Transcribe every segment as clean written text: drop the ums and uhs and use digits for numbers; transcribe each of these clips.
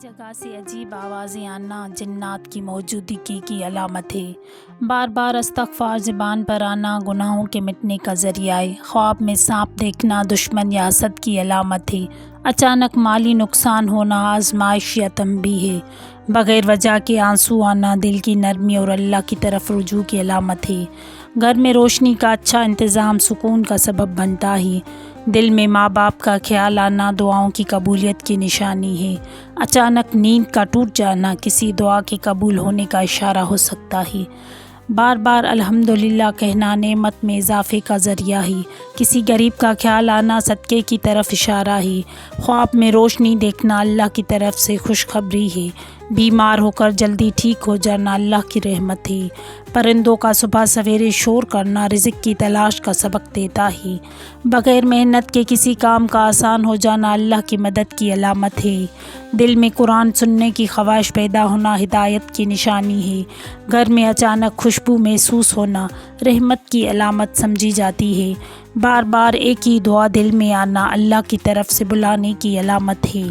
جگہ سے عجیب آوازیں آنا جنات کی موجودگی کی علامت ہے۔ بار بار استغفار زبان پر آنا گناہوں کے مٹنے کا ذریعہ ہے۔ خواب میں سانپ دیکھنا دشمن یا حسد کی علامت ہے۔ اچانک مالی نقصان ہونا آزمائش یا تنبیہ ہے۔ بغیر وجہ کے آنسو آنا دل کی نرمی اور اللہ کی طرف رجوع کی علامت ہے۔ گھر میں روشنی کا اچھا انتظام سکون کا سبب بنتا ہے۔ دل میں ماں باپ کا خیال آنا دعاؤں کی قبولیت کی نشانی ہے۔ اچانک نیند کا ٹوٹ جانا کسی دعا کے قبول ہونے کا اشارہ ہو سکتا ہے۔ بار بار الحمدللہ کہنا نعمت میں اضافے کا ذریعہ ہے۔ کسی غریب کا خیال آنا صدقے کی طرف اشارہ ہے۔ خواب میں روشنی دیکھنا اللہ کی طرف سے خوشخبری ہے۔ بیمار ہو کر جلدی ٹھیک ہو جانا اللہ کی رحمت ہے۔ پرندوں کا صبح سویرے شور کرنا رزق کی تلاش کا سبق دیتا ہے۔ بغیر محنت کے کسی کام کا آسان ہو جانا اللہ کی مدد کی علامت ہے۔ دل میں قرآن سننے کی خواہش پیدا ہونا ہدایت کی نشانی ہے۔ گھر میں اچانک خوشبو محسوس ہونا رحمت کی علامت سمجھی جاتی ہے۔ بار بار ایک ہی دعا دل میں آنا اللہ کی طرف سے بلانے کی علامت ہے۔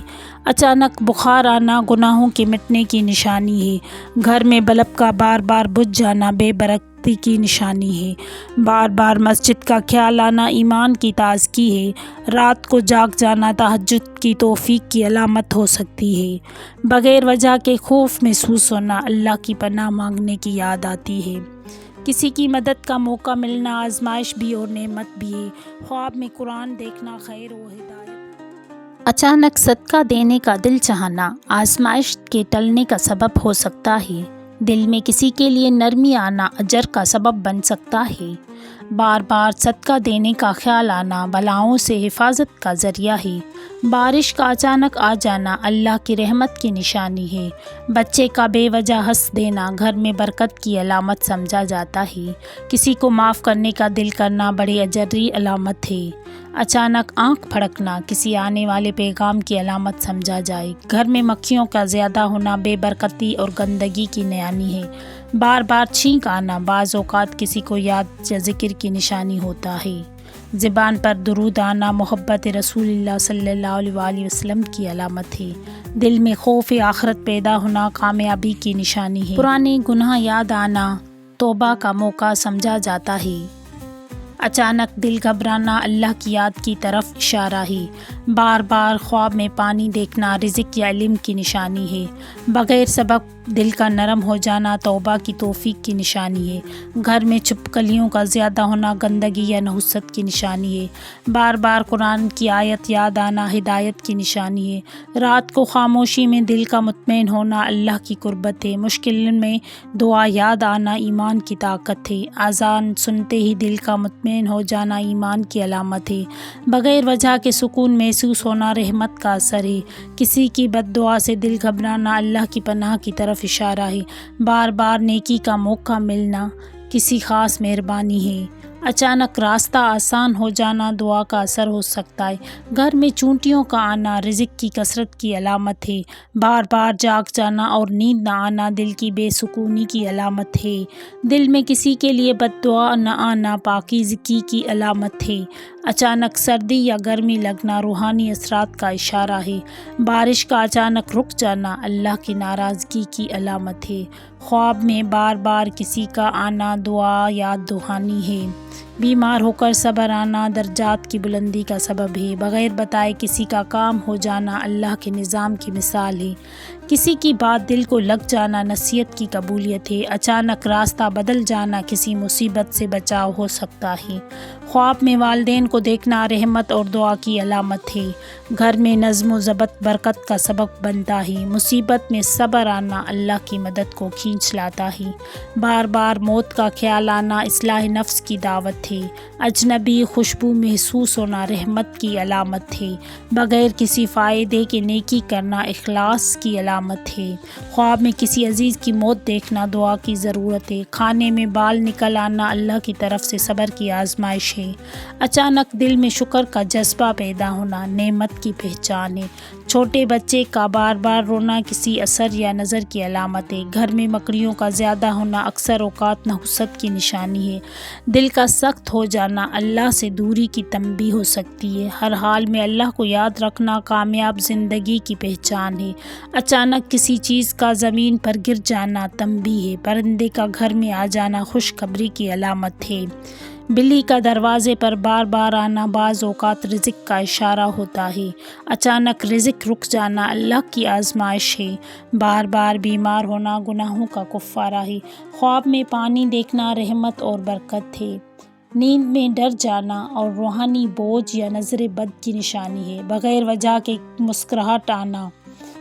اچانک بخار آنا گناہوں کے مٹنے کی نشانی ہے۔ گھر میں بلب کا بار بار بجھ جانا بے برکتی کی نشانی ہے۔ بار بار مسجد کا خیال آنا ایمان کی تازگی ہے۔ رات کو جاگ جانا تہجد کی توفیق کی علامت ہو سکتی ہے۔ بغیر وجہ کے خوف محسوس ہونا اللہ کی پناہ مانگنے کی یاد آتی ہے۔ کسی کی مدد کا موقع ملنا آزمائش بھی اور نعمت بھی ہے۔ خواب میں قرآن دیکھنا خیر و ہدایت۔ اچانک صدقہ دینے کا دل چاہنا آزمائش کے ٹلنے کا سبب ہو سکتا ہے۔ دل میں کسی کے لیے نرمی آنا اجر کا سبب بن سکتا ہے۔ بار بار صدقہ دینے کا خیال آنا بلاؤں سے حفاظت کا ذریعہ ہے۔ بارش کا اچانک آ جانا اللہ کی رحمت کی نشانی ہے۔ بچے کا بے وجہ ہنس دینا گھر میں برکت کی علامت سمجھا جاتا ہے۔ کسی کو معاف کرنے کا دل کرنا بڑے اجری علامت ہے۔ اچانک آنکھ پھڑکنا کسی آنے والے پیغام کی علامت سمجھا جائے۔ گھر میں مکھیوں کا زیادہ ہونا بے برکتی اور گندگی کی نشانی ہے۔ بار بار چھینک آنا بعض اوقات کسی کو یاد یا ذکر کی نشانی ہوتا ہے۔ زبان پر درود آنا محبت رسول اللہ صلی اللہ علیہ وآلہ وسلم کی علامت ہے۔ دل میں خوف آخرت پیدا ہونا کامیابی کی نشانی ہے۔ پرانے گناہ یاد آنا توبہ کا موقع سمجھا جاتا ہے۔ اچانک دل گھبرانا اللہ کی یاد کی طرف اشارہ ہے۔ بار بار خواب میں پانی دیکھنا رزق یا علم کی نشانی ہے۔ بغیر سبب دل کا نرم ہو جانا توبہ کی توفیق کی نشانی ہے۔ گھر میں چھپکلیوں کا زیادہ ہونا گندگی یا نحوست کی نشانی ہے۔ بار بار قرآن کی آیت یاد آنا ہدایت کی نشانی ہے۔ رات کو خاموشی میں دل کا مطمئن ہونا اللہ کی قربت ہے۔ مشکل میں دعا یاد آنا ایمان کی طاقت ہے۔ اذان سنتے ہی دل کا مطمئن ہو جانا ایمان کی علامت ہے۔ بغیر وجہ کے سکون محسوس ہونا رحمت کا اثر ہے۔ کسی کی بد دعا سے دل گھبرانا اللہ کی پناہ کی طرف اشارہ ہے۔ بار بار نیکی کا موقع ملنا کسی خاص مہربانی ہے۔ اچانک راستہ آسان ہو جانا دعا کا اثر ہو سکتا ہے۔ گھر میں چونٹیوں کا آنا رزق کی کثرت کی علامت ہے۔ بار بار جاگ جانا اور نیند نہ آنا دل کی بے سکونی کی علامت ہے۔ دل میں کسی کے لیے بد دعا نہ آنا پاکیزگی کی علامت ہے۔ اچانک سردی یا گرمی لگنا روحانی اثرات کا اشارہ ہے۔ بارش کا اچانک رک جانا اللہ کی ناراضگی کی علامت ہے۔ خواب میں بار بار کسی کا آنا دعا یاد دہانی ہے۔ بیمار ہو کر صبر آنا درجات کی بلندی کا سبب ہے۔ بغیر بتائے کسی کا کام ہو جانا اللہ کے نظام کی مثال ہے۔ کسی کی بات دل کو لگ جانا نصیحت کی قبولیت ہے۔ اچانک راستہ بدل جانا کسی مصیبت سے بچاؤ ہو سکتا ہے۔ خواب میں والدین کو دیکھنا رحمت اور دعا کی علامت ہے۔ گھر میں نظم و ضبط برکت کا سبب بنتا ہے۔ مصیبت میں صبر آنا اللہ کی مدد کو کھینچ لاتا ہے۔ بار بار موت کا خیال آنا اصلاح نفس کی دعوت ہے۔ اجنبی خوشبو محسوس ہونا رحمت کی علامت ہے۔ بغیر کسی فائدے کے نیکی کرنا اخلاص کی علامت ہے۔ خواب میں کسی عزیز کی موت دیکھنا دعا کی ضرورت ہے۔ کھانے میں بال نکل آنا اللہ کی طرف سے صبر کی آزمائش ہے۔ ہے۔ اچانک دل میں شکر کا جذبہ پیدا ہونا نعمت کی پہچان ہے۔ چھوٹے بچے کا بار بار رونا کسی اثر یا نظر کی علامت ہے۔ گھر میں مکڑیوں کا زیادہ ہونا اکثر اوقات نحوست کی نشانی ہے۔ دل کا سخت ہو جانا اللہ سے دوری کی تنبیہ ہو سکتی ہے۔ ہر حال میں اللہ کو یاد رکھنا کامیاب زندگی کی پہچان ہے۔ اچانک کسی چیز کا زمین پر گر جانا تنبیہ ہے۔ پرندے کا گھر میں آ جانا خوشخبری کی علامت ہے۔ بلی کا دروازے پر بار بار آنا بعض اوقات رزق کا اشارہ ہوتا ہے۔ اچانک رزق رک جانا اللہ کی آزمائش ہے۔ بار بار بیمار ہونا گناہوں کا کفارہ ہے۔ خواب میں پانی دیکھنا رحمت اور برکت ہے۔ نیند میں ڈر جانا اور روحانی بوجھ یا نظر بد کی نشانی ہے۔ بغیر وجہ کے مسکراہٹ آنا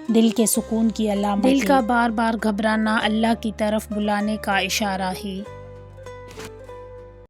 دل کے سکون کی علامت ہے۔ دل کا بار بار گھبرانا اللہ کی طرف بلانے کا اشارہ ہے۔